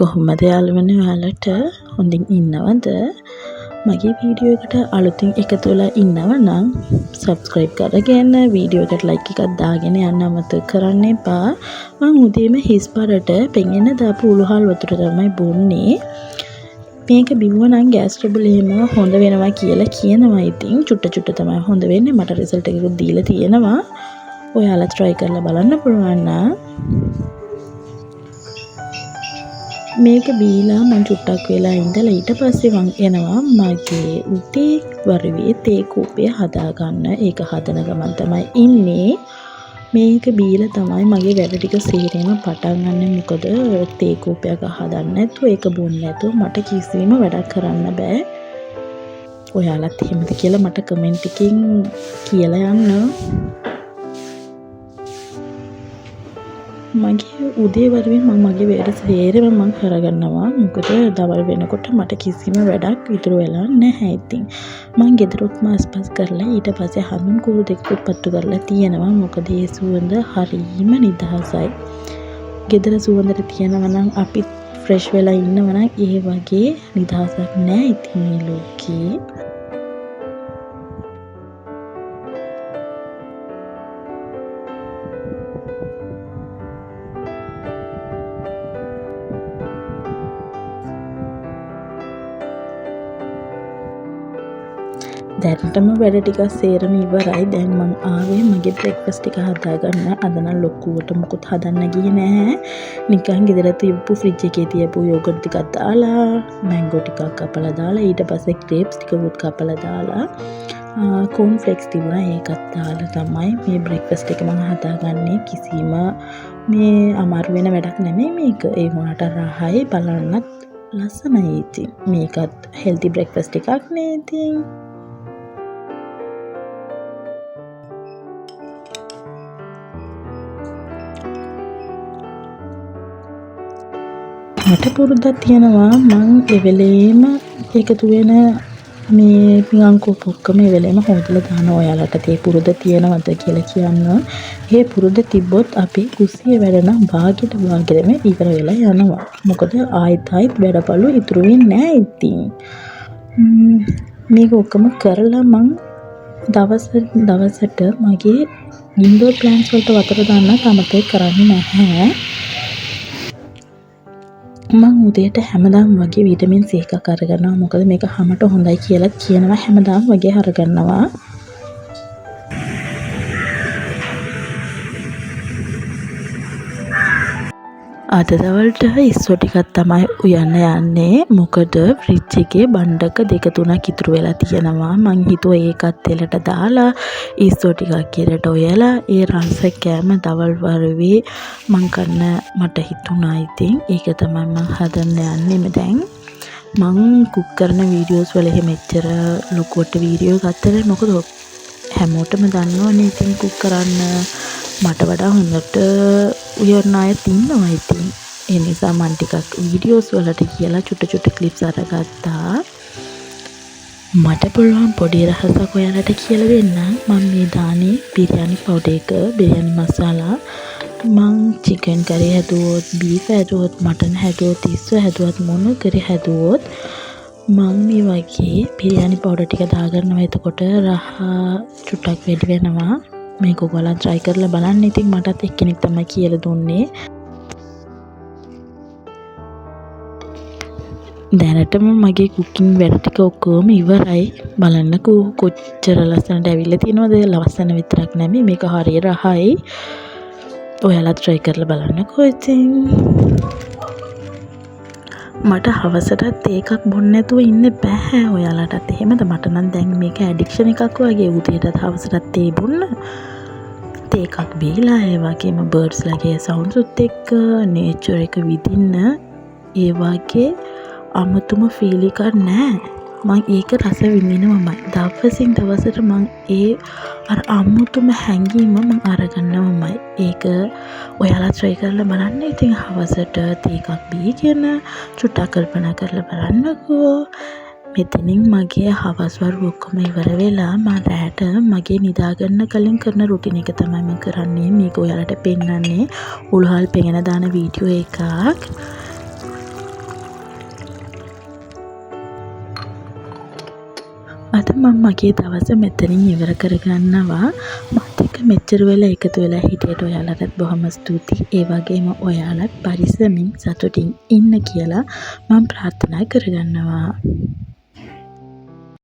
කොහොමද යාළුවනේ ඔයාලට හොඳින් ඉන්නවද? මගේ වීඩියෝ එකට අලුතින් එකතු වෙලා ඉන්නවනම් subscribe කරගෙන වීඩියෝ එකට like එකක් දාගෙන යන්න අමතක කරන්න එපා. මම උදේම හිස් පාරට පෙඟෙන දාපු උළුහල් වතුර තමයි බොන්නේ. මේක බිව්වනම් ගෑස් ට්‍රබල් එහෙම හොඳ වෙනවා කියලා කියනවා. ඉතින් චුට්ට තමයි හොඳ වෙන්නේ. මට රිසල්ට් එකකුත් දීලා තියෙනවා. ඔයාලා try කරලා බලන්න පුළුවන් නම් මේක බීලා මම චුට්ටක් වෙලා ඉඳලා ඊට පස්සේ මං එනවා මගේ උදේ වරුවේ තේ කෝපය හදාගන්න. ඒක හදන ගමන් තමයි ඉන්නේ. මේක බීලා තමයි මගේ වැඩ ටික සීරේම පටන් ගන්න. මොකද තේ කෝපයක් හදන්න නැතුව ඒක බොන්න නැතුව මට කිසිම වැඩක් කරන්න බෑ. ඔයාලත් එහෙමද කියලා මට කමෙන්ට් එකකින් කියලා යන්න. මගේ උදේ වරුවේ මම මගේ වැඩ සේරම මම කරගන්නවා. මොකද දවල් වෙනකොට මට කිසිම වැඩක් ඉතුරු වෙලා නැහැ. ඉතින් මම ගෙදරත් මාස්පස් කරලා ඊට පස්සේ හඳුන් කූරු දෙකකුත් පත්තු කරලා තියෙනවා. මොකද ඒ සුවඳ හරීම නිදහසයි. ගෙදර සුවඳට තියෙනවා නම් අපි ෆ්‍රෙෂ් වෙලා ඉන්නවා නම් ඒ වගේ නිදහසක් නැහැ ඉතින් මේ ලෝකේ. දැනටම වැඩ ටික සේරම ඉවරයි. දැන් මං ආවේ මගේ බ්‍රෙක්ෆාස්ට් ටික හදාගන්න. අද නම් ලොකුවට මොකුත් හදන්න ගියේ නැහැ. නිකන් ගෙදර තියපු ෆ්‍රිජ් එකේ තියපු යෝගට් ටිකක් දාලා, මැංගෝ ටිකක් කපලා දාලා, ඊට පස්සේ ග්‍රේප්ස් ටිකකුත් කපලා දාලා, කෝන් ෆ්ලෙක්ස් තිබුණා ඒකත් දාලා තමයි මේ බ්‍රෙක්ෆාස්ට් එක මම හදාගන්නේ. කිසිම මේ අමාරු වෙන වැඩක් නෙමෙයි මේක. ඒ වුණාට රහයි බලන්නත් ලස්සනයි. ඉතින් මේකත් හෙල්ති බ්‍රෙක්ෆාස්ට් එකක් නේ. ඉතින් මට පුරුද්දක් තියෙනවා මං එවෙලේම එකතු වෙන මේ පිඟන් කෝප ඔක්කොම එවෙලේම හොදලා දානවා. ඔයාලට ඒ පුරුද්ද තියෙනවද කියලා කියන්න. ඒ පුරුද්ද තිබ්බොත් අපි කුස්සිය වැඩ නම් භාගෙටම ඉවර වෙලා යනවා. මොකද ආයෙත් වැඩපළු ඉතුරු වෙන්නේ නැහැ. ඉතින් මේක ඔක්කොම කරලා මං දවසට මගේ ඉන්ඩෝර් ප්ලාන්ට්ස් වලට වතුර දාන්න අමතක කරන්නේ නැහැ. මම උදේට හැමදාම වගේ විටමින් C එකක් අරගන්නවා. මොකද මේක හැමට හොඳයි කියලා කියනවා. හැමදාම වගේ අරගන්නවා. අද දවල්ට ඉස්සෝ ටිකක් තමයි උයන්න යන්නේ. මොකද ෆ්‍රිජ් එකේ බණ්ඩක 2-3ක් ඉතුරු වෙලා තියෙනවා. මං හිතුවා ඒකත් තෙලට දාලා ඉස්සෝ ටිකක් කියලා ඔයලා ඒ රස කෑම දවල් වරුවේ මං කන්න මට හිතුණා. ඉතින් ඒක තමයි මං හදන්න යන්නේ දැන්. මං කුක් කරන වීඩියෝස් වල එහෙම එච්චර ලොකුවට වීඩියෝ ගත්තේ මොකද හැමෝටම දන්නවනේ ඉතින් කුක් කරන්න මට වඩා හොඳට උයන අය ඉන්නවා. ඉතින් ඒ නිසා මම ටිකක් වීඩියෝස් වලට කියලා චුට්ට ක්ලිප්ස් අරගත්තා. මට පුළුවන් පොඩි රහසක් ඔයාලට කියලා දෙන්න. මම මේ දානේ බිරියානි පවුඩර් එක, බිරියානි මසාලා. මං චිකන් කරි හැදුවොත්, බීෆ් හැදුවොත්, මටන් හැදුවොත්, ඉස්සෝ හැදුවොත්, මොන කරි හැදුවොත් මං මේ වගේ බිරියානි පවුඩර් ටික දාගන්නවා. එතකොට රහ චුට්ටක් වැඩි වෙනවා. මේක ඔයාලා try කරලා බලන්න. ඉතින් මටත් එක්කෙනෙක් තමයි කියලා දුන්නේ. දැනටම මගේ කුකින් වැඩ ටික ඔක්කොම ඉවරයි. බලන්නකෝ කොච්චර ලස්සනට ඇවිල්ලා තියෙනවද. ලස්සන විතරක් නෙමෙයි මේක හරිය රහයි. ඔයාලා try කරලා බලන්නකෝ. ඉතින් මට හවසටත් ඒකක් බොන්න නැතුව ඉන්න බෑ. ඔයාලටත් එහෙමද? මට නම් දැන් මේක ඇඩික්ෂන් එකක් වගේ. උදේටත් හවසටත් තේ බොන්න. තේ එකක් බීලා ඒ වගේම බර්ඩ්ස් ලගේ සවුන්ඩ්ස් උත් එක්ක නේචර් එක විඳින්න ඒ වගේ අමුතුම ෆීල් එකක් නැහැ. මම ඒක රස විඳිනවමයි. දවසින් දවසට මම ඒ අර අමුතුම හැඟීම මම අරගන්නවමයි. ඒක ඔයාලා try කරලා බලන්න. ඉතින් හවසට තේ එකක් බීගෙන චුට්ටක් කල්පනා කරලා බලන්නකෝ. මෙතනින් මගේ හවස් වරු ඔක්කොම ඉවර වෙලා මම රැට මගේ නිදාගන්න කලින් කරන රුටින් එක තමයි මම කරන්නේ. මේක ඔයාලට පෙන්නන්නේ උළුහල් පෙඟෙන දාන වීඩියෝ එකක්. අද මම මගේ දවස මෙතනින් ඉවර කරගන්නවා. මාත් එක්ක මෙච්චර වෙලා එකතු වෙලා හිටියට ඔයාලටත් බොහොම ස්තුතියි. ඒ වගේම ඔයාලත් පරිස්සමින් සතුටින් ඉන්න කියලා මම ප්‍රාර්ථනා කරගන්නවා.